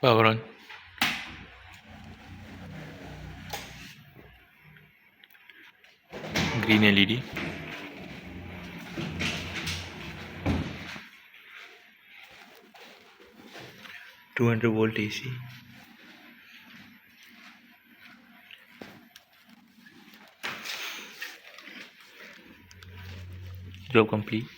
Power on. Green LED. 200-volt AC. Job complete.